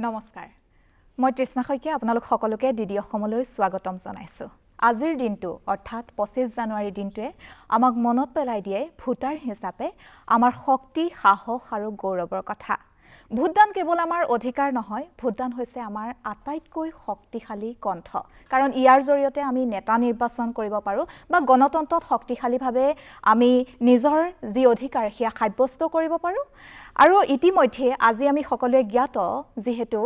নমস্কাৰ মই তৃষ্ণা শইকীয়া আপোনালোক সকলোকে ডিডি অসমলৈ স্বাগতম জনাইছো আজিৰ দিনটো অৰ্থাৎ 25 জানুৱাৰী দিনটোৱে আমাক মনত পেলাই দিয়ে ভোটাৰ হিচাপে আমাৰ শক্তি সাহস আৰু গৌৰৱৰ কথা ভোটদান কেৱল আমাৰ অধিকাৰ নহয় ভোটদান হৈছে আমাৰ আটাইতকৈ শক্তিশালী কণ্ঠ কাৰণ ইয়াৰ জৰিয়তে আমি নেতা নিৰ্বাচন কৰিব পাৰো বা গণতন্ত্ৰত শক্তিশালীভাৱে আমি নিজৰ যি অধিকাৰ হিয়া সাব্যস্ত কৰিব পাৰো আৰু ইতিমধ্যে আজি আমি সকলোৱে জ্ঞাত যেহেতু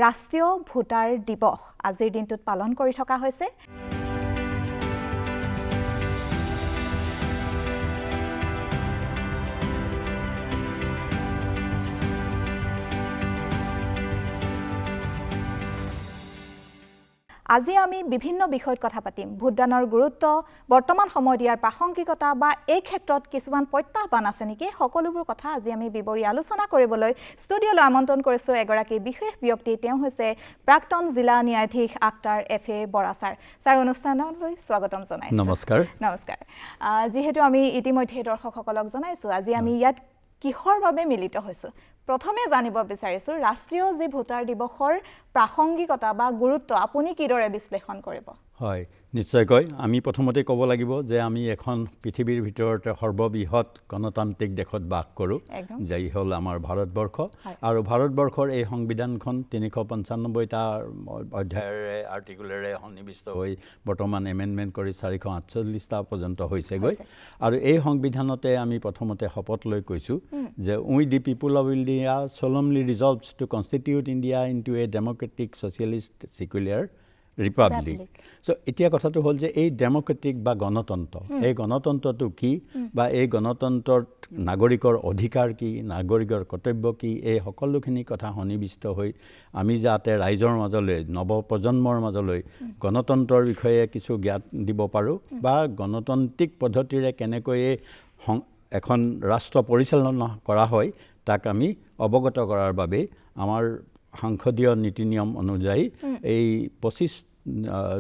ৰাষ্ট্ৰীয় ভোটাৰ দিৱস আজিৰ দিনটোত পালন কৰি থকা হৈছে আজি আমি বিভিন্ন বিষয়ত কথা পাতিম ভোটদানৰ গুৰুত্ব বৰ্তমান সময়ত ইয়াৰ প্ৰাসংগিকতা বা এই ক্ষেত্ৰত কিছুমান প্ৰত্যাহ্বান আছে নেকি সকলোবোৰ কথা আজি আমি বিৱৰি আলোচনা কৰিবলৈ ষ্টুডিঅলৈ আমন্ত্ৰণ কৰিছো এগৰাকী বিশেষ ব্যক্তি তেওঁ হৈছে প্ৰাক্তন জিলা ন্যায়াধীশ আক্তাৰ এফএ বৰা ছাৰ অনুষ্ঠানলৈ স্বাগতম জনাইছো নমস্কাৰ যেহেতু আমি ইতিমধ্যে দৰ্শকসকলক জনাইছো আজি আমি ইয়াত কিহৰ বাবে মিলিত হৈছো প্ৰথমে জানিব বিচাৰিছো ৰাষ্ট্ৰীয় যি ভোটাৰ দিৱসৰ প্ৰাসংগিকতা বা গুৰুত্ব আপুনি কিদৰে বিশ্লেষণ কৰিব হয় নিশ্চয়কৈ আমি প্ৰথমতে ক'ব লাগিব যে আমি এখন পৃথিৱীৰ ভিতৰতে সৰ্ববৃহৎ গণতান্ত্ৰিক দেশত বাস কৰোঁ যাই হ'ল আমাৰ ভাৰতবৰ্ষ আৰু ভাৰতবৰ্ষৰ এই সংবিধানখন 395টা অধ্যায়েৰে আৰ্টিকুলেৰে সন্নিৱিষ্ট হৈ বৰ্তমান এমেণ্ডমেণ্ট কৰি 448টা পৰ্যন্ত হৈছেগৈ আৰু এই সংবিধানতে আমি প্ৰথমতে শপত লৈ কৈছোঁ যে we the people of India solemnly resolves to constitute India into a democratic socialist secular republic. So এতিয়া কথাটো হ'ল যে এই ডেমক্ৰেটিক বা গণতন্ত্ৰ এই গণতন্ত্ৰটো কি বা এই গণতন্ত্ৰৰ নাগৰিকৰ অধিকাৰ কি নাগৰিকৰ কৰ্তব্য কি এই সকলোখিনি কথা সন্নিৱিষ্ট হৈ আমি যাতে ৰাইজৰ মাজলৈ নৱপ্ৰজন্মৰ মাজলৈ গণতন্ত্ৰৰ বিষয়ে কিছু জ্ঞান দিব পাৰোঁ বা গণতান্ত্ৰিক পদ্ধতিৰে কেনেকৈ এখন ৰাষ্ট্ৰ পৰিচালনা কৰা হয় তাক আমি অৱগত কৰাৰ বাবে আমাৰ সাংসদীয় নীতি নিয়ম অনুযায়ী এই 25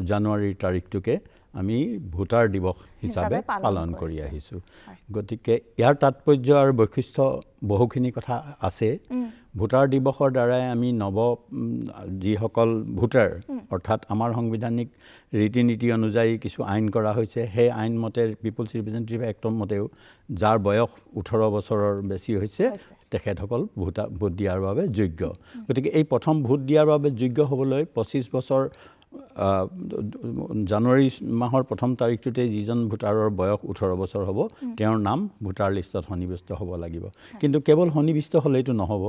জানুৱাৰীৰ তাৰিখটোকে আমি ভোটাৰ দিৱস হিচাপে পালন কৰি আহিছোঁ গতিকে ইয়াৰ তাৎপৰ্য আৰু বৈশিষ্ট্য বহুখিনি কথা আছে ভোটাৰ দিৱসৰ দ্বাৰাই আমি যিসকল ভোটাৰ অৰ্থাৎ আমাৰ সাংবিধানিক ৰীতি নীতি অনুযায়ী কিছু আইন কৰা হৈছে সেই আইন মতে পিপলছ ৰিপ্ৰেজেণ্টেটিভ এক্টৰ মতেও যাৰ বয়স 18 বছৰৰ বেছি হৈছে তেখেতসকল ভোট দিয়াৰ বাবে যোগ্য গতিকে এই প্ৰথম ভোট দিয়াৰ বাবে যোগ্য হ'বলৈ 25 বছৰ জানুৱাৰী মাহৰ প্ৰথম তাৰিখটোতে যিজন ভোটাৰৰ বয়স 18 বছৰ হ'ব তেওঁৰ নাম ভোটাৰ লিষ্টত সন্নিৱিষ্ট হ'ব লাগিব কিন্তু কেৱল সন্নিৱিষ্ট হ'লেইটো নহ'ব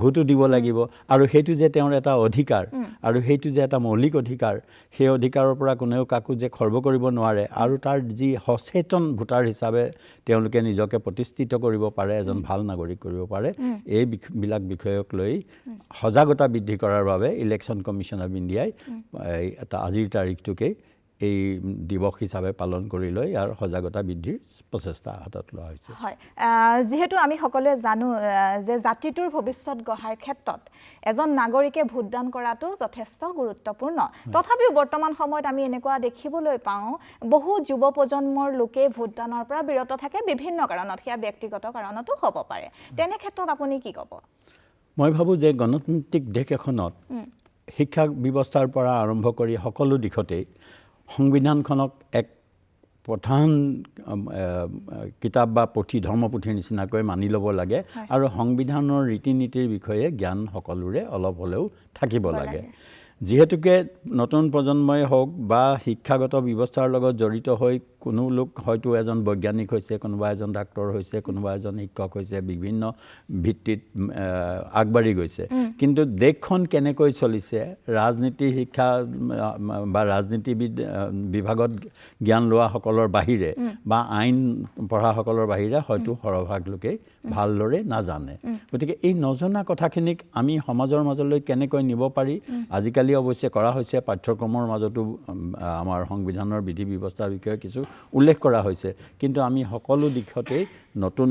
ভোটো দিব লাগিব আৰু সেইটো যে তেওঁৰ এটা অধিকাৰ আৰু সেইটো যে এটা মৌলিক অধিকাৰ সেই অধিকাৰৰ পৰা কোনেও কাকো যে খৰ্ব কৰিব নোৱাৰে আৰু তাৰ যি সচেতন ভোটাৰ হিচাপে তেওঁলোকে নিজকে প্ৰতিষ্ঠিত কৰিব পাৰে এজন ভাল নাগৰিক কৰিব পাৰে এইবিলাক বিষয়ক লৈ সজাগতা বৃদ্ধি কৰাৰ বাবে ইলেকশ্যন কমিশ্যন অফ ইণ্ডিয়াই এটা আজিৰ তাৰিখটোকে এই দিৱস হিচাপে পালন কৰি লৈ আৰু সজাগতা বৃদ্ধিৰ প্ৰচেষ্টা হাতত লোৱা হৈছে হয় যেহেতু আমি সকলোৱে জানো যে জাতিটোৰ ভৱিষ্যত গঢ়াৰ ক্ষেত্ৰত এজন নাগৰিকে ভোটদান কৰাটো যথেষ্ট গুৰুত্বপূৰ্ণ তথাপিও বৰ্তমান সময়ত আমি এনেকুৱা দেখিবলৈ পাওঁ বহু যুৱ প্ৰজন্মৰ লোকে ভোটদানৰ পৰা বিৰত থাকে বিভিন্ন কাৰণত সেয়া ব্যক্তিগত কাৰণতো হ'ব পাৰে তেনে ক্ষেত্ৰত আপুনি কি ক'ব মই ভাবোঁ যে গণতান্ত্ৰিক দেশ এখনত শিক্ষা ব্যৱস্থাৰ পৰা আৰম্ভ কৰি সকলো দিশতেই সংবিধানখনক এক প্ৰধান কিতাপ বা ধৰ্মপুথিৰ নিচিনাকৈ মানি ল'ব লাগে আৰু সংবিধানৰ ৰীতি নীতিৰ বিষয়ে জ্ঞান সকলোৰে অলপ হ'লেও থাকিব লাগে যিহেতুকে নতুন প্ৰজন্মই হওক বা শিক্ষাগত ব্যৱস্থাৰ লগত জড়িত হৈ কোনো লোক হয়তো এজন বৈজ্ঞানিক হৈছে কোনোবা এজন ডাক্তৰ হৈছে কোনোবা এজন শিক্ষক হৈছে বিভিন্ন ভিত্তিত আগবাঢ়ি গৈছে কিন্তু দেশখন কেনেকৈ চলিছে ৰাজনীতি শিক্ষা বা ৰাজনীতিবিদ বিভাগত জ্ঞান লোৱাসকলৰ বাহিৰে বা আইন পঢ়াসকলৰ বাহিৰে হয়তো সৰহভাগ লোকেই ভালদৰে নাজানে গতিকে এই নজনা কথাখিনিক আমি সমাজৰ মাজলৈ কেনেকৈ নিব পাৰি আজিকালি অৱশ্যে কৰা হৈছে পাঠ্যক্ৰমৰ মাজতো আমাৰ সংবিধানৰ বিধি ব্যৱস্থাৰ বিষয়ে কিছু উল্লেখ কৰা হৈছে কিন্তু আমি সকলো দিশতেই নতুন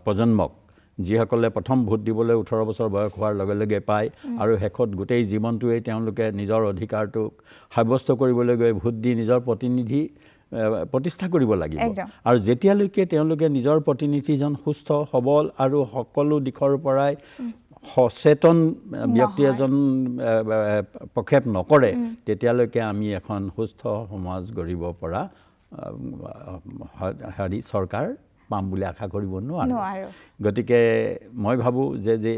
প্ৰজন্মক যিসকলে প্ৰথম ভোট দিবলৈ 18 বছৰ বয়স হোৱাৰ লগে লগে পায় আৰু শেষত গোটেই জীৱনটোৱেই তেওঁলোকে নিজৰ অধিকাৰটোক সাব্যস্ত কৰিবলৈ গৈ ভোট দি নিজৰ প্ৰতিনিধি প্ৰতিষ্ঠা কৰিব লাগিব আৰু যেতিয়ালৈকে তেওঁলোকে নিজৰ প্ৰতিনিধিজন সুস্থ সবল আৰু সকলো দিশৰ পৰাই সচেতন ব্যক্তি এজন প্ৰক্ষেপ নকৰে তেতিয়ালৈকে আমি এখন সুস্থ সমাজ গঢ়িব পৰা চৰকাৰ পাম বুলি আশা কৰিব নোৱাৰো গতিকে মই ভাবোঁ যে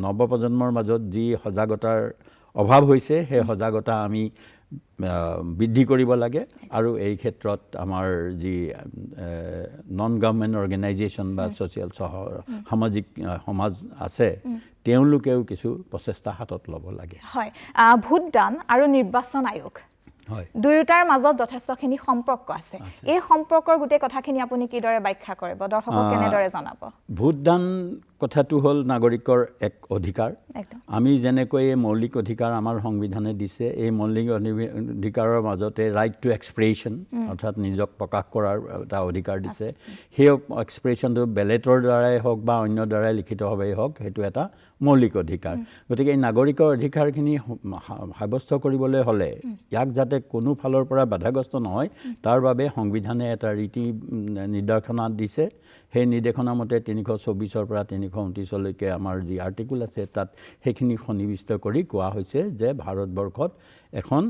নৱপ্ৰজন্মৰ মাজত যি সজাগতাৰ অভাৱ হৈছে সেই সজাগতা আমি বৃদ্ধি কৰিব লাগে আৰু এই ক্ষেত্ৰত আমাৰ যি নন গভৰ্ণমেণ্ট অৰ্গেনাইজেশ্যন বা ছ'চিয়েল সামাজিক সমাজ আছে তেওঁলোকেও কিছু প্ৰচেষ্টা হাতত ল'ব লাগে হয় ভোটদান আৰু নিৰ্বাচন আয়োগ দুয়োটাৰ মাজত যথেষ্টখিনি সম্পৰ্ক আছে এই সম্পৰ্কৰ গোটেই কথাখিনি আপুনি কিদৰে ব্যাখ্যা কৰিব দৰ্শকক কেনেদৰে জনাব ভোটদান কথাটো হ'ল নাগৰিকৰ এক অধিকাৰ আমি যেনেকৈ মৌলিক অধিকাৰ আমাৰ সংবিধানে দিছে এই মৌলিক অধিকাৰৰ মাজতে ৰাইট টু এক্সপ্ৰেছন অৰ্থাৎ নিজক প্ৰকাশ কৰাৰ এটা অধিকাৰ দিছে সেই এক্সপ্ৰেছনটো বেলেটৰ দ্বাৰাই হওক বা অন্য দ্বাৰাই লিখিতভাৱেই হওক সেইটো এটা মৌলিক অধিকাৰ গতিকে এই নাগৰিকৰ অধিকাৰখিনি সাব্যস্ত কৰিবলৈ হ'লে ইয়াক যাতে কোনো ফালৰ পৰা বাধাগ্ৰস্ত নহয় তাৰ বাবে সংবিধানে এটা ৰীতি নিৰ্দেশনা দিছে সেই নিৰ্দেশনা মতে 324 পৰা 329লৈকে আমাৰ যি আৰ্টিকুল আছে তাত সেইখিনি সন্নিৱিষ্ট কৰি কোৱা হৈছে যে ভাৰতবৰ্ষত এখন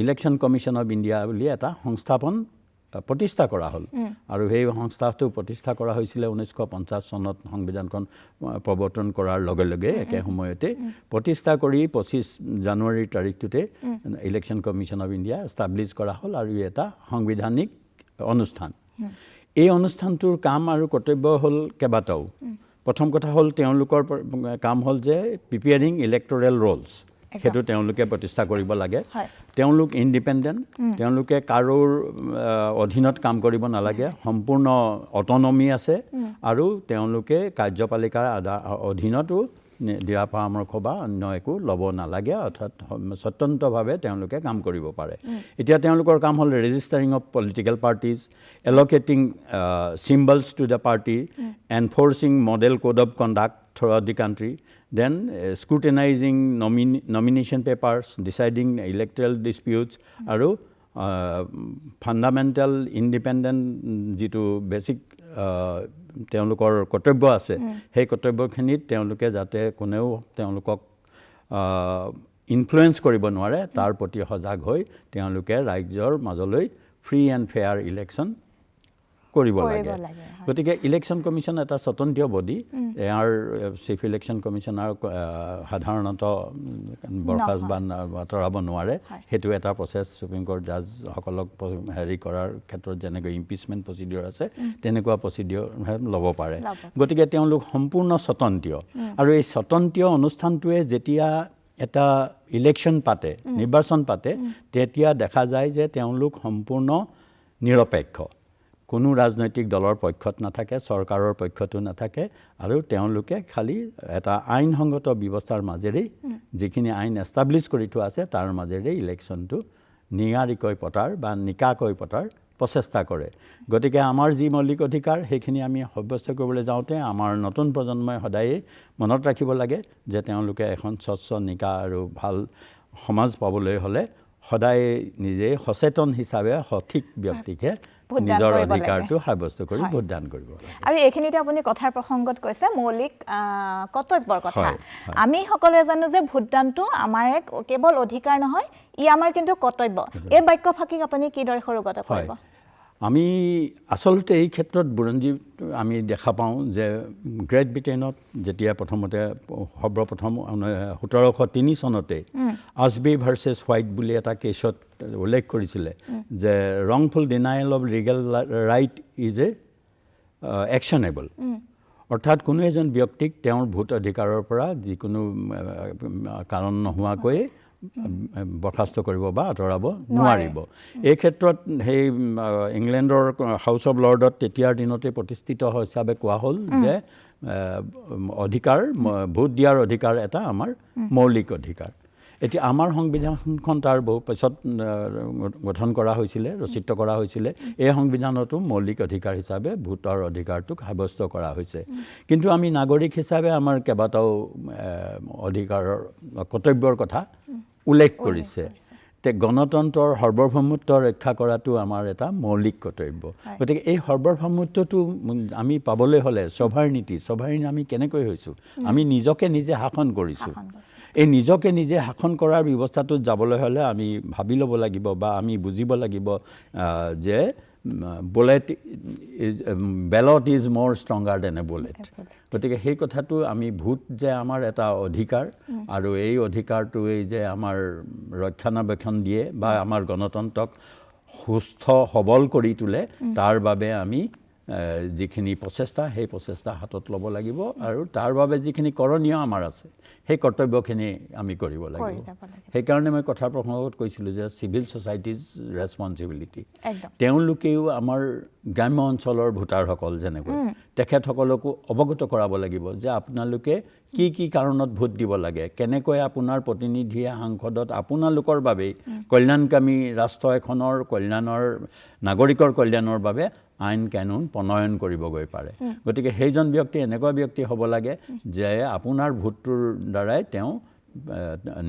ইলেকশ্যন কমিশ্যন অফ ইণ্ডিয়া বুলি এটা সংস্থাপন প্ৰতিষ্ঠা কৰা হ'ল আৰু সেই সংস্থাটো প্ৰতিষ্ঠা কৰা হৈছিলে 1950 চনত সংবিধানখন প্ৰৱৰ্তন কৰাৰ লগে লগে একে সময়তে প্ৰতিষ্ঠা কৰি 25 জানুৱাৰীৰ তাৰিখটোতে election commission of India establish কৰা হ'ল আৰু এটা সাংবিধানিক অনুষ্ঠান এই অনুষ্ঠানটোৰ কাম আৰু কৰ্তব্য হ'ল কেইবাটাও প্ৰথম কথা হ'ল তেওঁলোকৰ কাম হ'ল যে প্ৰিপেয়াৰিং ইলেক্টৰেল ৰোলছ সেইটো তেওঁলোকে প্ৰতিষ্ঠা কৰিব লাগে তেওঁলোক ইণ্ডিপেণ্ডেণ্ট তেওঁলোকে কাৰোৰ অধীনত কাম কৰিব নালাগে সম্পূৰ্ণ অটনমি আছে আৰু তেওঁলোকে কাৰ্যপালিকাৰ অধীনতো দিহা পৰামৰ্শ বা অন্য একো ল'ব নালাগে অৰ্থাৎ স্বতন্ত্ৰভাৱে তেওঁলোকে কাম কৰিব পাৰে এতিয়া তেওঁলোকৰ কাম হ'ল registering of political parties allocating symbols to the party enforcing model code of conduct throughout the country then scrutinizing nomination papers, deciding electoral disputes, আৰু fundamental independent যিটো বেছিক তেওঁলোকৰ কৰ্তব্য আছে সেই কৰ্তব্যখিনিত তেওঁলোকে যাতে কোনেও তেওঁলোকক ইনফ্লুৱেঞ্চ কৰিব নোৱাৰে তাৰ প্ৰতি সজাগ হৈ তেওঁলোকে ৰাজ্যৰ মাজলৈ ফ্ৰী এণ্ড ফেয়াৰ ইলেকশ্যন কৰিব লাগে গতিকে ইলেকশ্যন কমিশ্যন এটা স্বতন্ত্ৰ বডি ইয়াৰ চিফ ইলেকশ্যন কমিশ্যনাৰ সাধাৰণতে বৰখাস্ত বা আঁতৰাব নোৱাৰে সেইটো এটা প্ৰচেছ সুপ্ৰিম কোৰ্ট জাজসকলক হেৰি কৰাৰ ক্ষেত্ৰত যেনেকৈ ইম্পিচমেণ্ট প্ৰচিডিঅ'ৰ আছে তেনেকুৱা প্ৰচিডিঅ'ৰ ল'ব পাৰে গতিকে তেওঁলোক সম্পূৰ্ণ স্বতন্ত্ৰ আৰু এই স্বতন্ত্ৰ অনুষ্ঠানটোৱে যেতিয়া এটা ইলেকশ্যন পাতে নিৰ্বাচন পাতে তেতিয়া দেখা যায় যে তেওঁলোক সম্পূৰ্ণ নিৰপেক্ষ কোনো ৰাজনৈতিক দলৰ পক্ষত নাথাকে চৰকাৰৰ পক্ষতো নাথাকে আৰু তেওঁলোকে খালি এটা আইনসংগত ব্যৱস্থাৰ মাজেৰে যিখিনি আইন এষ্টাব্লিছ কৰি থোৱা আছে তাৰ মাজেৰে ইলেকশ্যনটো নিয়াৰিকৈ পতাৰ বা নিকাকৈ পতাৰ প্ৰচেষ্টা কৰে গতিকে আমাৰ যি মৌলিক অধিকাৰ সেইখিনি আমি সাব্যস্ত কৰিবলৈ যাওঁতে আমাৰ নতুন প্ৰজন্মই সদায়ে মনত ৰাখিব লাগে যে তেওঁলোকে এখন স্বচ্ছ নিকা আৰু ভাল সমাজ পাবলৈ হ'লে সদায় নিজে সচেতন হিচাপে সঠিক ব্যক্তিকে নিজৰ অধিকাৰটো সাব্যস্ত কৰি ভোটদান কৰিব লাগে আৰু এইখিনিতে আপুনি কথাৰ প্ৰসংগত কৈছে মৌলিক কৰ্তব্যৰ কথা আমি সকলোৱে জানো যে ভোটদানটো আমাৰ এক কেৱল অধিকাৰ নহয় ই আমাৰ কিন্তু কৰ্তব্য এই বাক্য ফাঁকিক আপুনি কিদৰে সৰুগত কৰিব আমি আচলতে এই ক্ষেত্ৰত বুৰঞ্জী আমি দেখা পাওঁ যে গ্ৰেট ব্ৰিটেইনত যেতিয়া প্ৰথমতে সৰ্বপ্ৰথম 1703 চনতে আছবি ভাৰ্চেছ হোৱাইট বুলি এটা কেছত উল্লেখ কৰিছিলে যে wrongful denial of legal right is actionable অৰ্থাৎ কোনো এজন ব্যক্তিক তেওঁৰ ভোট অধিকাৰৰ পৰা যিকোনো কাৰণ নোহোৱাকৈ বৰখাস্ত কৰিব বা আঁতৰাব নোৱাৰিব এই ক্ষেত্ৰত সেই ইংলেণ্ডৰ হাউচ অফ লৰ্ডত তেতিয়াৰ দিনতে প্ৰতিষ্ঠিত হিচাপে কোৱা হ'ল যে অধিকাৰ ভোট দিয়াৰ অধিকাৰ এটা আমাৰ মৌলিক অধিকাৰ এতিয়া আমাৰ সংবিধানখন তাৰ বহু পিছত গঠন কৰা হৈছিলে ৰচিত কৰা হৈছিলে এই সংবিধানতো মৌলিক অধিকাৰ হিচাপে ভোটৰ অধিকাৰটোক সাব্যস্ত কৰা হৈছে কিন্তু আমি নাগৰিক হিচাপে আমাৰ কেইবাটাও অধিকাৰৰ কৰ্তব্যৰ কথা উল্লেখ কৰিছে গণতন্ত্ৰৰ সাৰ্বভৌমত্ব ৰক্ষা কৰাটো আমাৰ এটা মৌলিক কৰ্তব্য গতিকে এই সাৰ্বভৌমত্বটো আমি পাবলৈ হ'লে সভাৰ্ণিটি আমি কেনেকৈ হৈছোঁ আমি নিজকে নিজে শাসন কৰিছোঁ এই নিজকে নিজে শাসন কৰাৰ ব্যৱস্থাটোত যাবলৈ হ'লে আমি ভাবি ল'ব লাগিব বা আমি বুজিব লাগিব যে ballot is more stronger than a bullet গতিকে সেই কথাটো আমি ভোট যে আমাৰ এটা অধিকাৰ আৰু এই অধিকাৰটোৱে যে আমাৰ ৰক্ষণাবেক্ষণ দিয়ে বা আমাৰ গণতন্ত্ৰক সুস্থ সবল কৰি তোলে তাৰ বাবে আমি যিখিনি প্ৰচেষ্টা সেই প্ৰচেষ্টা হাতত ল'ব লাগিব আৰু তাৰ বাবে যিখিনি কৰণীয় আমাৰ আছে সেই কৰ্তব্যখিনি আমি কৰিব লাগিব সেইকাৰণে মই কথাৰ প্ৰসংগত কৈছিলোঁ যে চিভিল ছ'চাইটিজ ৰেছপঞ্চিবিলিটি তেওঁলোকেও আমাৰ গ্ৰাম্য অঞ্চলৰ ভোটাৰসকল যেনেকৈ তেখেতসকলকো অৱগত কৰাব লাগিব যে আপোনালোকে কি কাৰণত ভোট দিব লাগে কেনেকৈ আপোনাৰ প্ৰতিনিধিয়ে সাংসদত আপোনালোকৰ বাবেই কল্যাণকামী ৰাষ্ট্ৰ এখনৰ কল্যাণৰ নাগৰিকৰ কল্যাণৰ বাবে আইন কানুন প্ৰণয়ন কৰিবগৈ পাৰে গতিকে সেইজন ব্যক্তি এনেকুৱা ব্যক্তি হ'ব লাগে যে আপোনাৰ ভোটটোৰ দ্বাৰাই তেওঁ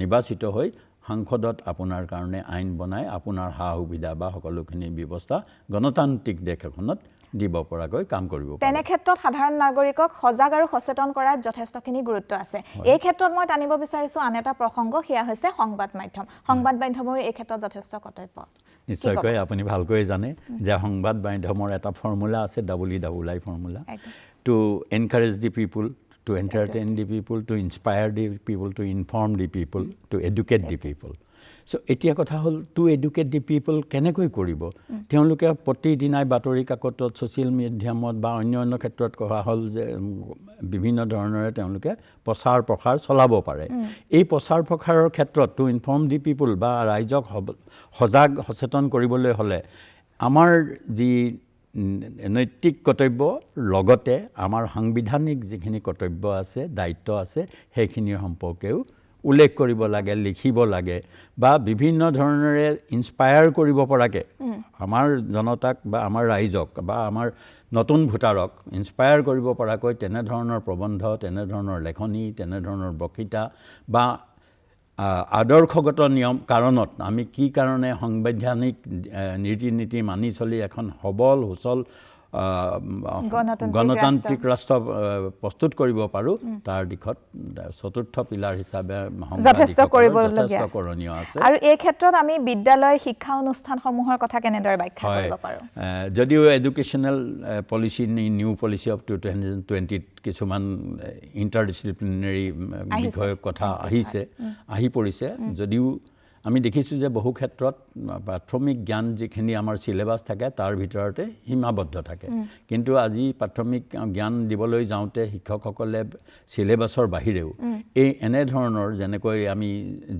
নিৰ্বাচিত হৈ সাংসদত আপোনাৰ কাৰণে আইন বনাই আপোনাৰ সা সুবিধা বা সকলোখিনি ব্যৱস্থা গণতান্ত্ৰিক দেশ এখনত দিব পৰাকৈ কাম কৰিব পাৰে তেনে ক্ষেত্ৰত সাধাৰণ নাগৰিকক সজাগ আৰু সচেতন কৰাত যথেষ্টখিনি গুৰুত্ব আছে এই ক্ষেত্ৰত মই টানিব বিচাৰিছোঁ আন এটা প্ৰসংগ সেয়া হৈছে সংবাদ মাধ্যমৰ এই ক্ষেত্ৰত যথেষ্ট কৰ্তব্য নিশ্চয়কৈ আপুনি ভালকৈ জানে যে সংবাদ মাধ্যমৰ এটা ফৰ্মুলা আছে WEEI formula to encourage the people to entertain the people to inspire the people to inform the people to educate the people so' এতিয়া কথা হ'ল টু এডুকেট দি পিপুল কেনেকৈ কৰিব তেওঁলোকে প্ৰতিদিনাই বাতৰি কাকতত ছ'চিয়েল মিডিয়ামত বা অন্য ক্ষেত্ৰত কোৱা হ'ল যে বিভিন্ন ধৰণেৰে তেওঁলোকে প্ৰচাৰ প্ৰসাৰ চলাব পাৰে এই প্ৰচাৰ প্ৰসাৰৰ ক্ষেত্ৰত টু ইনফৰ্ম দি পিপুল বা ৰাইজক সজাগ সচেতন কৰিবলৈ হ'লে আমাৰ যি নৈতিক কৰ্তব্য লগতে আমাৰ সাংবিধানিক যিখিনি কৰ্তব্য আছে দায়িত্ব আছে সেইখিনিৰ সম্পৰ্কেও উল্লেখ কৰিব লাগে লিখিব লাগে বা বিভিন্ন ধৰণেৰে ইনস্পায়াৰ কৰিব পৰাকৈ আমাৰ জনতাক বা আমাৰ ৰাইজক বা আমাৰ নতুন ভোটাৰক ইনস্পায়াৰ কৰিব পৰাকৈ তেনেধৰণৰ প্ৰবন্ধ তেনেধৰণৰ লেখনি তেনেধৰণৰ বক্তৃতা বা আদৰ্শগত নিয়ম কাৰণত আমি কি কাৰণে সাংবিধানিক ৰীতি নীতি মানি চলি এখন সবল সুচল গণতান্ত্ৰিক ৰাষ্ট্ৰ প্ৰস্তুত কৰিব পাৰোঁ তাৰ দিশত চতুৰ্থ পিলাৰ হিচাপে যথেষ্ট কৰণীয় আছে আৰু এই ক্ষেত্ৰত আমি বিদ্যালয় শিক্ষা অনুষ্ঠানসমূহৰ কথা কেনেদৰে ব্যাখ্যা কৰিব পাৰোঁ যদিও educational policy new policy of 2020 কিছুমান ইণ্টাৰডিচিপ্লিনাৰী বিষয়ৰ কথা আহি পৰিছে যদিও আমি দেখিছোঁ যে বহু ক্ষেত্ৰত প্ৰাথমিক জ্ঞান যিখিনি আমাৰ চিলেবাছ থাকে তাৰ ভিতৰতে সীমাবদ্ধ থাকে কিন্তু আজি প্ৰাথমিক জ্ঞান দিবলৈ যাওঁতে শিক্ষকসকলে চিলেবাছৰ বাহিৰেও এই এনেধৰণৰ যেনেকৈ আমি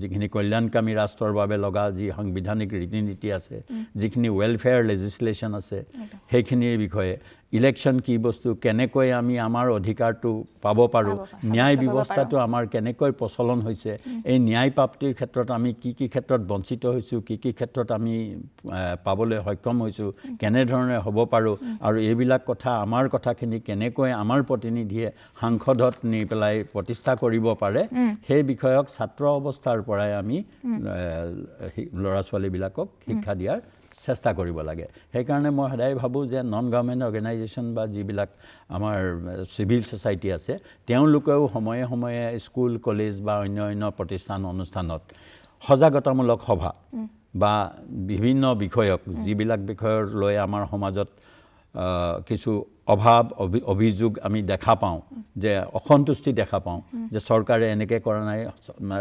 যিখিনি কল্যাণকামী ৰাষ্ট্ৰৰ বাবে লগা যি সাংবিধানিক ৰীতি নীতি আছে যিখিনি ৱেলফেয়াৰ লেজিছলেশ্যন আছে সেইখিনিৰ বিষয়ে ইলেকশ্যন কি বস্তু কেনেকৈ আমি আমাৰ অধিকাৰটো পাব পাৰোঁ ন্যায় ব্যৱস্থাটো আমাৰ কেনেকৈ প্ৰচলন হৈছে এই ন্যায় প্ৰাপ্তিৰ ক্ষেত্ৰত আমি কি ক্ষেত্ৰত বঞ্চিত হৈছোঁ কি ক্ষেত্ৰত আমি পাবলৈ সক্ষম হৈছোঁ কেনেধৰণে হ'ব পাৰোঁ আৰু এইবিলাক কথা আমাৰ কথাখিনি কেনেকৈ আমাৰ প্ৰতিনিধিয়ে সাংসদত নি পেলাই প্ৰতিষ্ঠা কৰিব পাৰে সেই বিষয়ক ছাত্ৰ অৱস্থাৰ পৰাই আমি ল'ৰা ছোৱালীবিলাকক শিক্ষা দিয়াৰ চেষ্টা কৰিব লাগে সেইকাৰণে মই সদায় ভাবোঁ যে নন গভৰ্ণমেণ্ট অৰ্গেনাইজেশ্যন বা যিবিলাক আমাৰ চিভিল ছ'চাইটি আছে তেওঁলোকেও সময়ে সময়ে স্কুল কলেজ বা অন্য প্ৰতিষ্ঠান অনুষ্ঠানত সজাগতামূলক সভা বা বিভিন্ন বিষয়ক যিবিলাক বিষয়ৰ লৈ আমাৰ সমাজত কিছু অভাৱ অভিযোগ আমি দেখা পাওঁ যে অসন্তুষ্টি দেখা পাওঁ যে চৰকাৰে এনেকৈ কৰা নাই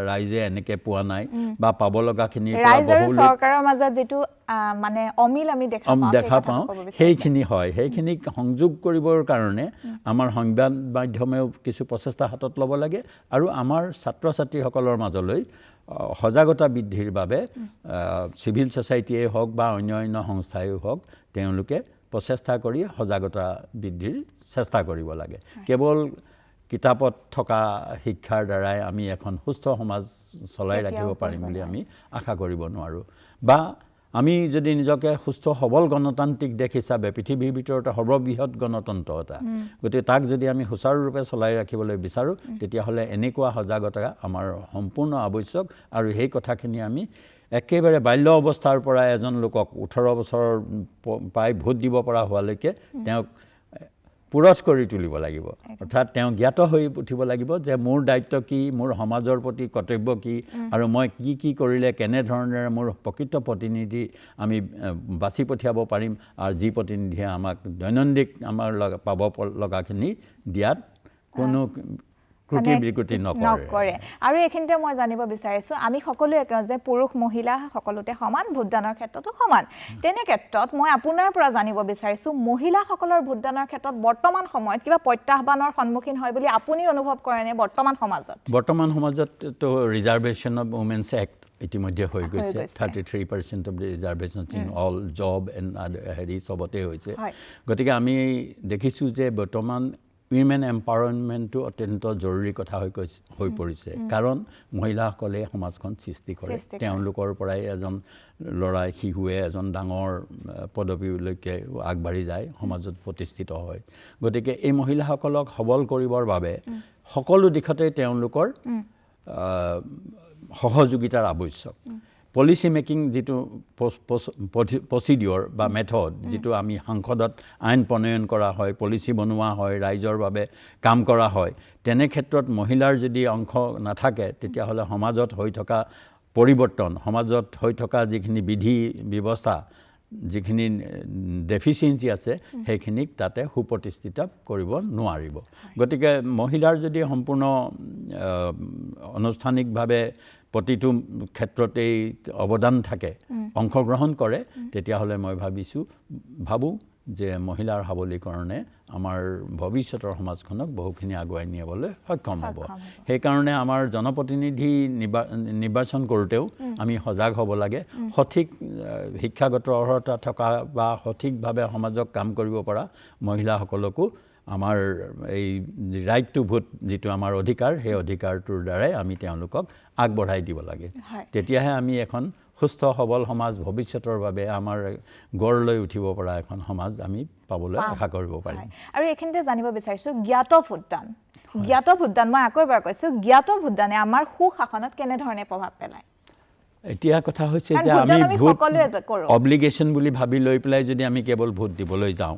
ৰাইজে এনেকৈ পোৱা নাই বা পাব লগাখিনিৰ চৰকাৰৰ মাজত যিটো মানে অমিল আমি দেখা পাওঁ সেইখিনিক সংযোগ কৰিবৰ কাৰণে আমাৰ সংবাদ মাধ্যমেও কিছু প্ৰচেষ্টা হাতত ল'ব লাগে আৰু আমাৰ ছাত্ৰ ছাত্ৰীসকলৰ মাজলৈ সজাগতা বৃদ্ধিৰ বাবে চিভিল ছ'চাইটিয়ে হওক বা অন্য সংস্থাই হওক তেওঁলোকে প্ৰচেষ্টা কৰি সজাগতা বৃদ্ধিৰ চেষ্টা কৰিব লাগে কেৱল কিতাপত থকা শিক্ষাৰ দ্বাৰাই আমি এখন সুস্থ সমাজ চলাই ৰাখিব পাৰিম বুলি আমি আশা কৰিব নোৱাৰোঁ বা আমি যদি নিজকে সুস্থ সবল গণতান্ত্ৰিক দেশ হিচাপে পৃথিৱীৰ ভিতৰতে সৰ্ববৃহৎ গণতন্ত্ৰ এটা গতিকে তাক যদি আমি সুচাৰুৰূপে চলাই ৰাখিবলৈ বিচাৰোঁ তেতিয়াহ'লে এনেকুৱা সজাগতা আমাৰ সম্পূৰ্ণ আৱশ্যক আৰু সেই কথাখিনি আমি একেবাৰে বাল্য অৱস্থাৰ পৰা এজন লোকক 18 বছৰ পাই ভোট দিব পৰা হোৱালৈকে তেওঁক পুৰস্ক কৰি তুলিব লাগিব অৰ্থাৎ তেওঁ জ্ঞাত হৈ উঠিব লাগিব যে মোৰ দায়িত্ব কি মোৰ সমাজৰ প্ৰতি কৰ্তব্য কি আৰু মই কি কৰিলে কেনে ধৰণেৰে মোৰ প্ৰকৃত প্ৰতিনিধি আমি বাছি পঠিয়াব পাৰিম আৰু যি প্ৰতিনিধিয়ে আমাক দৈনন্দিন আমাৰ পাব লগাখিনি দিয়াত কোনো ত্ৰুটি বিকৃতি নকৰে আৰু এইখিনিতে মই জানিব বিচাৰিছোঁ আমি সকলোৱে কওঁ যে পুৰুষ মহিলা সকলোতে সমান ভোটদানৰ ক্ষেত্ৰতো সমান তেনে ক্ষেত্ৰত মই আপোনাৰ পৰা জানিব বিচাৰিছোঁ মহিলাসকলৰ ভোটদানৰ ক্ষেত্ৰত বৰ্তমান সময়ত কিবা প্ৰত্যাহ্বানৰ সন্মুখীন হয় বুলি আপুনি অনুভৱ কৰেনে বৰ্তমান সমাজত তো ৰিজাৰ্ভেশ্যন অফ উমেন্স এক্ট ইতিমধ্যে হৈ গৈছে 33% of reservation in all job and হেৰি চবতে হৈছে গতিকে আমি দেখিছোঁ যে বৰ্তমান উইমেন এম্পাৱাৰমেণ্টটো অত্যন্ত জৰুৰী কথা হৈ পৰিছে কাৰণ মহিলাসকলে সমাজখন সৃষ্টি কৰে তেওঁলোকৰ পৰাই এজন ল'ৰাই শিশুৱে এজন ডাঙৰ পদবীলৈকে আগবাঢ়ি যায় সমাজত প্ৰতিষ্ঠিত হয় গতিকে এই মহিলাসকলক সবল কৰিবৰ বাবে সকলো দিশতে তেওঁলোকৰ সহযোগিতাৰ আৱশ্যক পলিচি মেকিং যিটো প্ৰচিডিঅ'ৰ বা মেথড যিটো আমি সাংসদত আইন প্ৰণয়ন কৰা হয় পলিচি বনোৱা হয় ৰাইজৰ বাবে কাম কৰা হয় তেনে ক্ষেত্ৰত মহিলাৰ যদি অংশ নাথাকে তেতিয়াহ'লে সমাজত হৈ থকা পৰিৱৰ্তন সমাজত হৈ থকা যিখিনি বিধি ব্যৱস্থা যিখিনি ডেফিচিয়েঞ্চি আছে সেইখিনিক তাতে সুপ্ৰতিষ্ঠিত কৰিব নোৱাৰিব গতিকে মহিলাৰ যদি সম্পূৰ্ণ আনুষ্ঠানিকভাৱে প্ৰতিটো ক্ষেত্ৰতেই অৱদান থাকে অংশগ্ৰহণ কৰে তেতিয়াহ'লে মই ভাবোঁ যে মহিলাৰ সবলীকৰণে আমাৰ ভৱিষ্যতৰ সমাজখনক বহুখিনি আগুৱাই নিবলৈ সক্ষম হ'ব সেইকাৰণে আমাৰ জনপ্ৰতিনিধি নিৰ্বাচন কৰোঁতেও আমি সজাগ হ'ব লাগে সঠিক শিক্ষাগত অৰ্হতা থকা বা সঠিকভাৱে সমাজক কাম কৰিব পৰা মহিলাসকলকো আমাৰ এই ৰাইট টু ভোট যিটো আমাৰ অধিকাৰ সেই অধিকাৰটোৰ দ্বাৰাই আমি তেওঁলোকক আগবঢ়াই দিব লাগে তেতিয়াহে আমি এখন সুস্থ সবল সমাজ ভৱিষ্যতৰ বাবে আমাৰ গঢ় লৈ উঠিব পৰা এখন সমাজ আমি পাবলৈ আশা কৰিব পাৰিম আৰু এইখিনিতে জানিব বিচাৰিছোঁ জ্ঞাত ভোটদান মই আকৌ এবাৰ কৈছোঁ জ্ঞাত ভোটদানে আমাৰ সুশাসনত কেনেধৰণে প্ৰভাৱ পেলায় এতিয়া কথা হৈছে যে আমি ভোট অব্লিগেশ্যন বুলি ভাবি লৈ পেলাই যদি আমি কেৱল ভোট দিবলৈ যাওঁ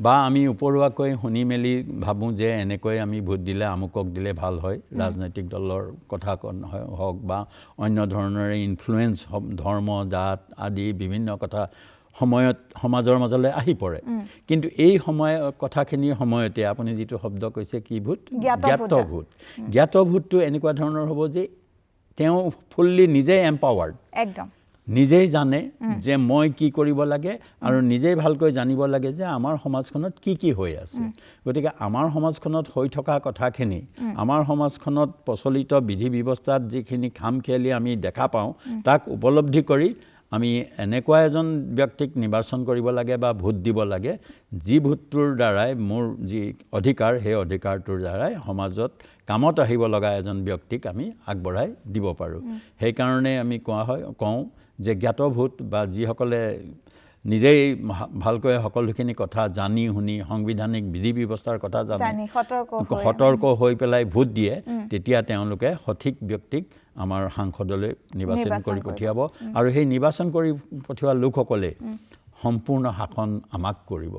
বা আমি উপৰুৱাকৈ শুনি মেলি ভাবোঁ যে এনেকৈ আমি ভোট দিলে আমুকক দিলে ভাল হয় ৰাজনৈতিক দলৰ কথা হওক বা অন্য ধৰণৰে ইনফ্লুৱেঞ্চ ধৰ্ম জাত আদি বিভিন্ন কথা সময়ত সমাজৰ মাজলৈ আহি পৰে কিন্তু এই কথাখিনিৰ সময়তে আপুনি যিটো শব্দ কৈছে কি ভোট জ্ঞাত ভোটটো এনেকুৱা ধৰণৰ হ'ব যে তেওঁ ফুল্লি নিজেই এম্পাৱাৰ্ড নিজেই জানে যে মই কি কৰিব লাগে আৰু নিজেই ভালকৈ জানিব লাগে যে আমাৰ সমাজখনত কি হৈ আছে গতিকে আমাৰ সমাজখনত হৈ থকা কথাখিনি আমাৰ সমাজখনত প্ৰচলিত বিধি ব্যৱস্থাত যিখিনি খামখেয়ালি আমি দেখা পাওঁ তাক উপলব্ধি কৰি আমি এনেকুৱা এজন ব্যক্তিক নিৰ্বাচন কৰিব লাগে বা ভোট দিব লাগে যি ভোটটোৰ দ্বাৰাই মোৰ যি অধিকাৰ সেই অধিকাৰটোৰ দ্বাৰাই সমাজত কামত আহিব লগা এজন ব্যক্তিক আমি আগবঢ়াই দিব পাৰোঁ সেইকাৰণে আমি কওঁ যে জ্ঞাত ভোট বা যিসকলে নিজেই ভালকৈ সকলোখিনি কথা জানি শুনি সাংবিধানিক বিধি ব্যৱস্থাৰ কথা জানি সতৰ্ক হৈ পেলাই ভোট দিয়ে তেতিয়া তেওঁলোকে সঠিক ব্যক্তিক আমাৰ সাংসদলৈ নিৰ্বাচন কৰি পঠিয়াব আৰু সেই নিৰ্বাচন কৰি পঠিওৱা লোকসকলে সম্পূৰ্ণ শাসন আমাক কৰিব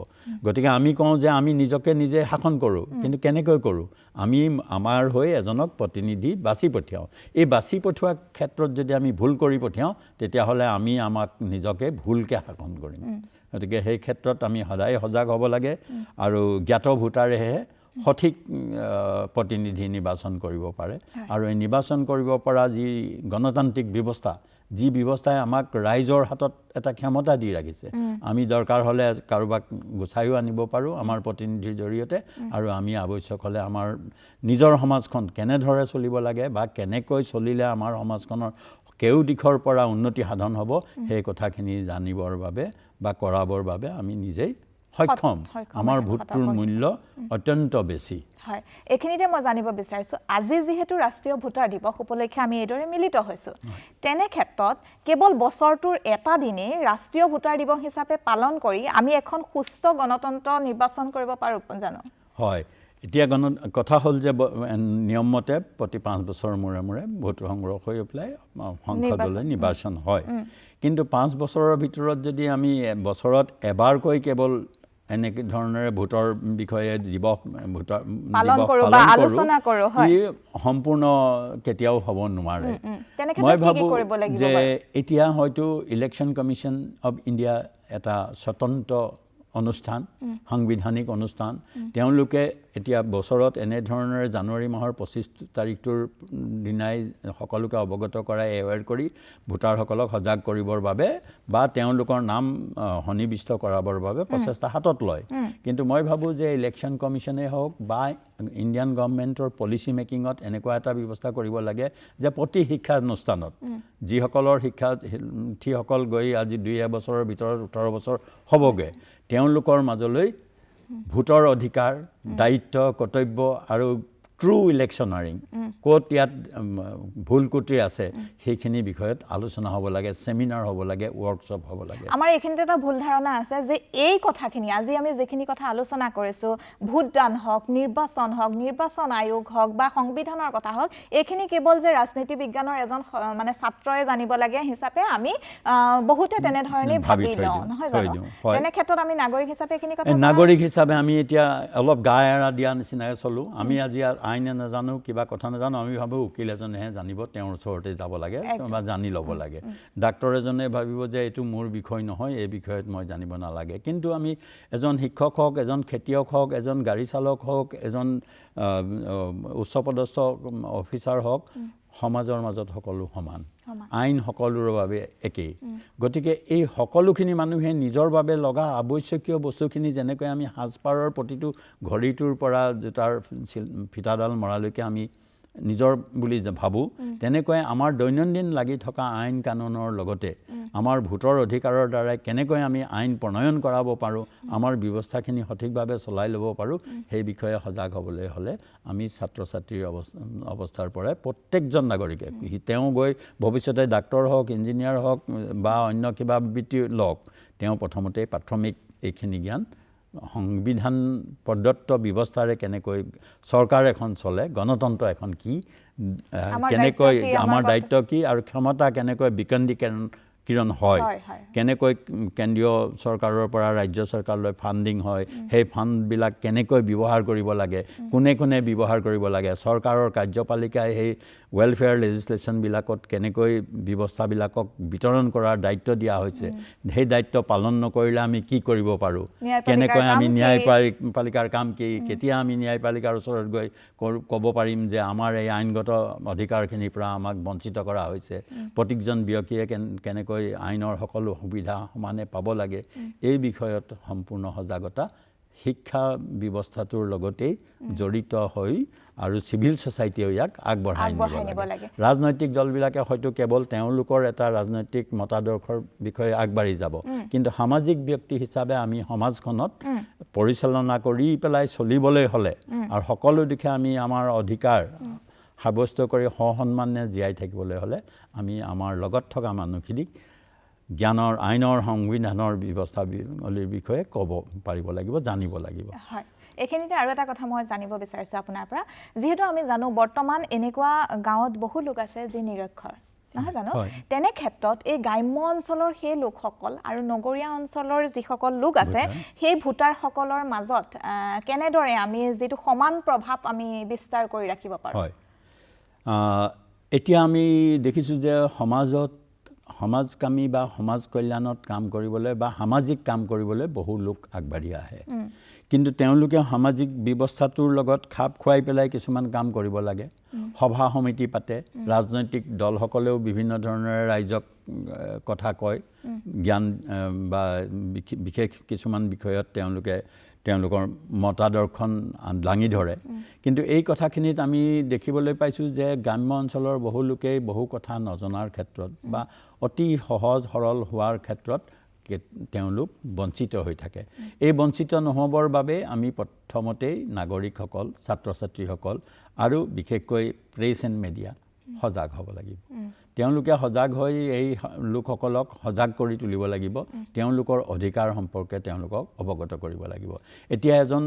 গতিকে আমি কওঁ যে আমি নিজকে নিজে শাসন কৰোঁ কিন্তু কেনেকৈ কৰোঁ আমি আমাৰ হৈ এজনক প্ৰতিনিধি বাছি পঠিয়াওঁ এই বাছি পঠোৱাৰ ক্ষেত্ৰত যদি আমি ভুল কৰি পঠিয়াওঁ তেতিয়াহ'লে আমি আমাক নিজকে ভুলকৈ শাসন কৰিম গতিকে সেই ক্ষেত্ৰত আমি সদায় সজাগ হ'ব লাগে আৰু জ্ঞাত ভোটাৰেহে সঠিক প্ৰতিনিধি নিৰ্বাচন কৰিব পাৰে আৰু এই নিৰ্বাচন কৰিব পৰা যি গণতান্ত্ৰিক ব্যৱস্থা যি ব্যৱস্থাই আমাক ৰাইজৰ হাতত এটা ক্ষমতা দি ৰাখিছে আমি দৰকাৰ হ'লে কাৰোবাক গুচাইও আনিব পাৰোঁ আমাৰ প্ৰতিনিধিৰ জৰিয়তে আৰু আমি আৱশ্যক হ'লে আমাৰ নিজৰ সমাজখন কেনেদৰে চলিব লাগে বা কেনেকৈ চলিলে আমাৰ সমাজখনৰ কেও দিশৰ পৰা উন্নতি সাধন হ'ব সেই কথাখিনি জানিবৰ বাবে বা কৰাবৰ বাবে আমি নিজেই সক্ষম আমাৰ ভোটটোৰ মূল্য অত্যন্ত বেছি হয় এইখিনিতে মই জানিব বিচাৰিছোঁ আজি যিহেতু ৰাষ্ট্ৰীয় ভোটাৰ দিৱস উপলক্ষে আমি এইদৰে মিলিত হৈছোঁ তেনে ক্ষেত্ৰত কেৱল বছৰটোৰ এটা দিনেই ৰাষ্ট্ৰীয় ভোটাৰ দিৱস হিচাপে পালন কৰি আমি এখন সুস্থ গণতন্ত্ৰ নিৰ্বাচন কৰিব পাৰোঁ জানো হয় এতিয়া কথা হ'ল যে নিয়মমতে প্ৰতি 5 বছৰ মূৰে মূৰে ভোট সংগ্ৰহ হৈ পেলাই সংসদলৈ নিৰ্বাচন হয় কিন্তু 5 বছৰৰ ভিতৰত যদি আমি বছৰত এবাৰকৈ কেৱল এনেকৈ ধৰণেৰে ভোটৰ বিষয়ে ভোটৰ পালন কৰোঁ বা আলোচনা কৰোঁ ই সম্পূৰ্ণ কেতিয়াও হ'ব নোৱাৰে মই ভাবোঁ যে এতিয়া হয়তো ইলেকশ্যন কমিশ্যন অৱ ইণ্ডিয়া এটা স্বতন্ত্ৰ অনুষ্ঠান সাংবিধানিক অনুষ্ঠান তেওঁলোকে এতিয়া বছৰত এনে ধৰণেৰে জানুৱাৰী মাহৰ 25 তাৰিখটোৰ দিনাই সকলোকে অৱগত কৰাই এৱেৰ কৰি ভোটাৰসকলক সজাগ কৰিবৰ বাবে বা তেওঁলোকৰ নাম সন্নিবিষ্ট কৰাবৰ বাবে প্ৰচেষ্টা হাতত লয় কিন্তু মই ভাবোঁ যে ইলেকশ্যন কমিশ্যনে হওক বা ইণ্ডিয়ান গভৰ্ণমেণ্টৰ পলিচি মেকিঙত এনেকুৱা এটা ব্যৱস্থা কৰিব লাগে যে প্ৰতি শিক্ষানুষ্ঠানত যিসকলৰ শিক্ষাৰ্থীসকল গৈ আজি 2 বছৰৰ ভিতৰত 18 বছৰ হ'বগৈ তেওঁলোকৰ মাজলৈ ভোটৰ অধিকাৰ দায়িত্ব কৰ্তব্য আৰু ট্ৰু ইলেকশ্যনাৰিং ক'ত ইয়াত ভুল কুটি আছে সেইখিনি বিষয়ত আলোচনা হ'ব লাগে সেমিনাৰ হ'ব লাগে ৱৰ্কশ্বপ হ'ব লাগে আমাৰ এইখিনিতে এটা ভুল ধাৰণা আছে যে এই কথাখিনি আজি আমি যেখিনি কথা আলোচনা কৰিছো ভোটদান হওক নিৰ্বাচন আয়োগ হওক বা সংবিধানৰ কথা হওক এইখিনি কেৱল যে ৰাজনীতি বিজ্ঞানৰ এজন মানে ছাত্ৰই জানিব লাগে হিচাপে আমি বহুতে তেনে ধৰণে ভাবি লওঁ নহয় জানো তেনে ক্ষেত্ৰত আমি নাগৰিক হিচাপে এইখিনি কথা নাগৰিক হিচাপে আমি এতিয়া অলপ গা এৰা দিয়া নিচিনাকৈ চলো আমি আজি আইনে নাজানো কিবা কথা নাজানো আমি ভাবোঁ উকিল এজনেহে জানিব তেওঁৰ ওচৰতে যাব লাগে বা জানি ল'ব লাগে ডাক্তৰ এজনে ভাবিব যে এইটো মোৰ বিষয় নহয় এই বিষয়ত মই জানিব নালাগে কিন্তু আমি এজন শিক্ষক হওক এজন খেতিয়ক হওক এজন গাড়ী চালক হওক এজন উচ্চপদস্থ অফিচাৰ হওক সমাজৰ মাজত সকলো সমান আইন সকলোৰে বাবে একেই গতিকে এই সকলোখিনি মানুহে নিজৰ বাবে লগা আৱশ্যকীয় বস্তুখিনি যেনেকৈ আমি সাজপাৰৰ প্ৰতিটো ঘড়ীটোৰ পৰা জোতাৰ ফিটাডাল মৰালৈকে আমি নিজৰ বুলি ভাবোঁ তেনেকৈ আমাৰ দৈনন্দিন লাগি থকা আইন কানুনৰ লগতে আমাৰ ভোটৰ অধিকাৰৰ দ্বাৰাই কেনেকৈ আমি আইন প্ৰণয়ন কৰাব পাৰোঁ আমাৰ ব্যৱস্থাখিনি সঠিকভাৱে চলাই ল'ব পাৰোঁ সেই বিষয়ে সজাগ হ'বলৈ হ'লে আমি ছাত্ৰ ছাত্ৰীৰ অৱস্থাৰ পৰাই প্ৰত্যেকজন নাগৰিকে তেওঁ গৈ ভৱিষ্যতে ডাক্তৰ হওক ইঞ্জিনিয়াৰ হওক বা অন্য কিবা বৃত্তি লওক তেওঁ প্ৰথমতে প্ৰাথমিক এইখিনি জ্ঞান সংবিধান প্ৰদত্ত ব্যৱস্থাৰে কেনেকৈ চৰকাৰ এখন চলে গণতন্ত্ৰ এখন কি কেনেকৈ আমাৰ দায়িত্ব কি আৰু ক্ষমতা কেনেকৈ বিকেন্দ্ৰীকৰণ হয় কেনেকৈ কেন্দ্ৰীয় চৰকাৰৰ পৰা ৰাজ্য চৰকাৰলৈ ফাণ্ডিং হয় সেই ফাণ্ডবিলাক কেনেকৈ ব্যৱহাৰ কৰিব লাগে কোনে কোনে ব্যৱহাৰ কৰিব লাগে চৰকাৰৰ কাৰ্যপালিকাই সেই ৱেলফেয়াৰ লেজিসলেশ্যনবিলাকত কেনেকৈ ব্যৱস্থাবিলাকক বিতৰণ কৰাৰ দায়িত্ব দিয়া হৈছে সেই দায়িত্ব পালন নকৰিলে আমি কি কৰিব পাৰোঁ কেনেকৈ আমি ন্যায়পালিকাৰ কাম কি কেতিয়া আমি ন্যায়পালিকাৰ ওচৰত গৈ ক'ব পাৰিম যে আমাৰ এই আইনগত অধিকাৰখিনিৰ পৰা আমাক বঞ্চিত কৰা হৈছে প্ৰত্যেকজন ব্যক্তিয়ে কেনেকৈ আইনৰ সকলো সুবিধা সমানে পাব লাগে এই বিষয়ত সম্পূৰ্ণ সজাগতা শিক্ষা ব্যৱস্থাটোৰ লগতেই জড়িত হৈ আৰু সিভিল সোসাইটিও ইয়াক আগবঢ়াই নিব লাগে ৰাজনৈতিক দলবিলাকে হয়তো কেৱল তেওঁলোকৰ এটা ৰাজনৈতিক মতাদৰ্শৰ বিষয়ে আগবাঢ়ি যাব কিন্তু সামাজিক ব্যক্তি হিচাপে আমি সমাজখনত পৰিচালনা কৰি পেলাই চলিবলৈ হ'লে আৰু সকলো দিশে আমি আমাৰ অধিকাৰ সাব্যস্ত কৰি সন্মানে জীয়াই থাকিবলৈ হ'লে আমি আমাৰ লগত থকা মানুহখিনিক জ্ঞানৰ আইনৰ সংবিধানৰ ব্যৱস্থাৱলীৰ বিষয়ে ক'ব পাৰিব লাগিব জানিব লাগিব হয় এখিনিতে আৰু এটা কথা মই জানিব বিচাৰিছো আপোনাৰ পৰা যেহেতু আমি জানো বৰ্তমান এনেকুৱা গাঁৱত বহু লোক আছে যি নিৰক্ষৰ নহয় জানো তেনে ক্ষেত্ৰত এই গ্ৰাম্য অঞ্চলৰ সেই লোকসকল আৰু নগৰীয়া অঞ্চলৰ যিসকল লোক আছে সেই ভোটাৰসকলৰ মাজত কেনেদৰে আমি যেটো সমান প্ৰভাৱ আমি বিস্তাৰ কৰি ৰাখিব পাৰোঁ হয় এতিয়া আমি দেখিছো যে সমাজকামী বা সমাজ কল্যাণত কাম কৰিবলৈ বা সামাজিক কাম কৰিবলৈ বহু লোক আগবাঢ়ি আহে কিন্তু তেওঁলোকে সামাজিক ব্যৱস্থাটোৰ লগত খাপ খুৱাই পেলাই কিছুমান কাম কৰিব লাগে সভা সমিতি পাতে ৰাজনৈতিক দলসকলেও বিভিন্ন ধৰণৰ ৰাইজক কথা কয় জ্ঞান বা বিশেষ কিছুমান বিষয়ত তেওঁলোকৰ মতাদৰ্শন দাঙি ধৰে কিন্তু এই কথাখিনিত আমি দেখিবলৈ পাইছোঁ যে গ্ৰাম্য অঞ্চলৰ বহু লোকেই বহু কথা নজনাৰ ক্ষেত্ৰত বা অতি সহজ সৰল হোৱাৰ ক্ষেত্ৰত তেওঁলোক বঞ্চিত হৈ থাকে এই বঞ্চিত নহবৰ বাবে আমি প্ৰথমতেই নাগৰিকসকল ছাত্ৰ ছাত্ৰীসকল আৰু বিশেষকৈ প্ৰেছ এণ্ড মিডিয়া সজাগ হ'ব লাগিব তেওঁলোকে সজাগ হৈ এই লোকসকলক সজাগ কৰি তুলিব লাগিব তেওঁলোকৰ অধিকাৰ সম্পৰ্কে তেওঁলোকক অৱগত কৰিব লাগিব এতিয়া এজন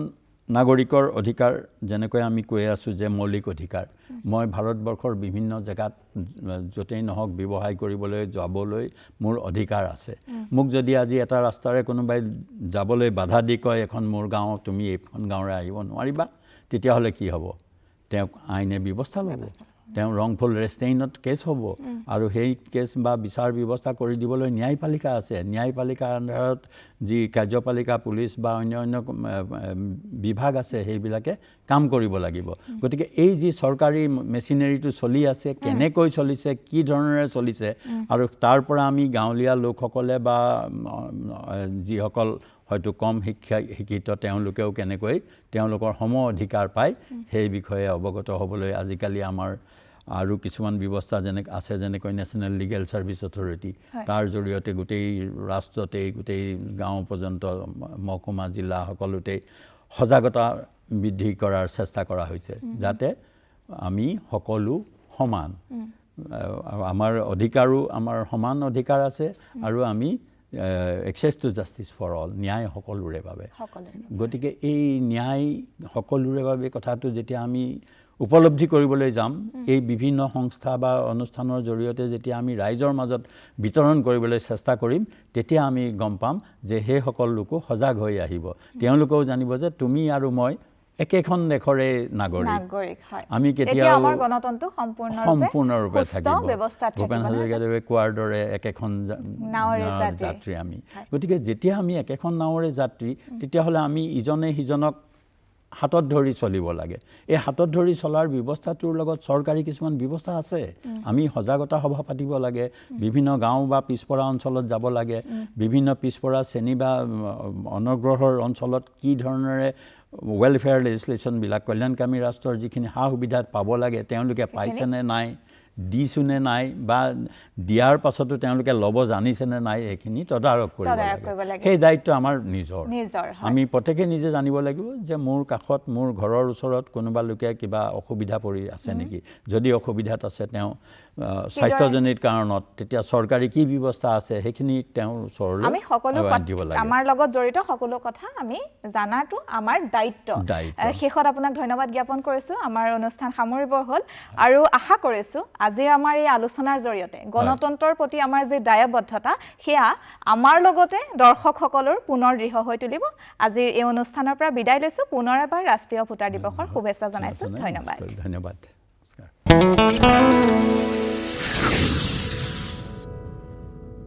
নাগৰিকৰ অধিকাৰ যেনেকৈ আমি কৈ আছোঁ যে মৌলিক অধিকাৰ মই ভাৰতবৰ্ষৰ বিভিন্ন জেগাত য'তেই নহওক ব্যৱসায় কৰিবলৈ যাবলৈ মোৰ অধিকাৰ আছে মোক যদি আজি এটা ৰাস্তাৰে কোনোবাই যাবলৈ বাধা দি কয় এখন মোৰ গাঁও তুমি এইখন গাঁৱৰে আহিব নোৱাৰিবা তেতিয়াহ'লে কি হ'ব তেওঁক আইনে ব্যৱস্থা ল'ব তেওঁ ৰংফুল ৰেষ্টেইনত কেছ হ'ব আৰু সেই কেছ বা বিচাৰ ব্যৱস্থা কৰি দিবলৈ ন্যায়পালিকা আছে ন্যায়পালিকাৰ আণ্ডাৰত যি কাৰ্যপালিকা পুলিচ বা অন্য বিভাগ আছে সেইবিলাকে কাম কৰিব লাগিব গতিকে এই যি চৰকাৰী মেচিনাৰীটো চলি আছে কেনেকৈ চলিছে কি ধৰণেৰে চলিছে আৰু তাৰ পৰা আমি গাঁৱলীয়া লোকসকলে বা যিসকল হয়তো কম শিক্ষিত তেওঁলোকেও কেনেকৈ তেওঁলোকৰ সম অধিকাৰ পায় সেই বিষয়ে অৱগত হ'বলৈ আজিকালি আমাৰ আৰু কিছুমান ব্যৱস্থা আছে যেনেকৈ নেশ্যনেল লিগেল ছাৰ্ভিচ অথৰিটি তাৰ জৰিয়তে গোটেই ৰাষ্ট্ৰতেই গোটেই গাঁও পৰ্যন্ত মহকুমা জিলা সকলোতেই সজাগতা বৃদ্ধি কৰাৰ চেষ্টা কৰা হৈছে যাতে আমি সকলো সমান আমাৰ অধিকাৰো আমাৰ সমান অধিকাৰ আছে আৰু আমি access to justice for all ন্যায় সকলোৰে বাবে গতিকে এই ন্যায় সকলোৰে বাবে কথাটো যেতিয়া আমি উপলব্ধি কৰিবলৈ যাম এই বিভিন্ন সংস্থা বা অনুষ্ঠানৰ জৰিয়তে যেতিয়া আমি ৰাইজৰ মাজত বিতৰণ কৰিবলৈ চেষ্টা কৰিম তেতিয়া আমি গম পাম যে সেই সকল লোকো সজাগ হৈ আহিব তেওঁলোকেও জানিব যে তুমি আৰু মই একেখন দেশৰে নাগৰিক আমি কেতিয়াও আমাৰ গণতন্ত্ৰ সম্পূৰ্ণৰূপে থাকিব ভূপেন হাজৰিকাদেৱে কোৱাৰ দৰে একেখন নাৱৰে যাত্ৰী আমি গতিকে যেতিয়া আমি একেখন নাৱৰে যাত্ৰী তেতিয়াহ'লে আমি ইজনে সিজনক হাতত ধৰি চলিব লাগে এই হাতত ধৰি চলাৰ ব্যৱস্থাটোৰ লগত চৰকাৰী কিছুমান ব্যৱস্থা আছে আমি সজাগতা সভা পাতিব লাগে বিভিন্ন গাঁও বা পিছপৰা অঞ্চলত যাব লাগে বিভিন্ন পিছপৰা শ্ৰেণী বা অনগ্ৰহৰ অঞ্চলত কি ধৰণেৰে ৱেলফেয়াৰ লেজিসলেশ্যনবিলাক কল্যাণকামী ৰাষ্ট্ৰৰ যিখিনি সা সুবিধা পাব লাগে তেওঁলোকে পাইছেনে নাই দিছুনে নাই বা দিয়াৰ পাছতো তেওঁলোকে ল'ব জানিছেনে নাই এইখিনি তদাৰক কৰিব লাগে সেই দায়িত্ব আমাৰ নিজৰ আমি প্ৰত্যেকে নিজে জানিব লাগিব যে মোৰ কাষত মোৰ ঘৰৰ ওচৰত কোনোবা লোকে কিবা অসুবিধা পৰি আছে নেকি যদি অসুবিধাত আছে তেওঁ স্বাস্থ্যজনিত কাৰণত তেতিয়া চৰকাৰী কি ব্যৱস্থা আছে সেইখিনি তেওঁৰ ওচৰলৈ আমি সকলো আমাৰ লগত জড়িত সকলো কথা আমি জানাটো আমাৰ দায়িত্ব শেষত আপোনাক ধন্যবাদ জ্ঞাপন কৰিছোঁ আমাৰ অনুষ্ঠান সামৰিব হ'ল আৰু আশা কৰিছোঁ আজিৰ আমাৰ এই আলোচনাৰ জৰিয়তে গণতন্ত্ৰৰ প্ৰতি আমাৰ যে দায়বদ্ধতা সেয়া আমাৰ লগতে দৰ্শকসকলৰ পুনৰ দৃঢ় হৈ তুলিব আজিৰ এই অনুষ্ঠানৰ পৰা বিদায় লৈছোঁ পুনৰ এবাৰ ৰাষ্ট্ৰীয় ভোটাৰ দিৱসৰ শুভেচ্ছা জনাইছোঁ ধন্যবাদ নমস্কাৰ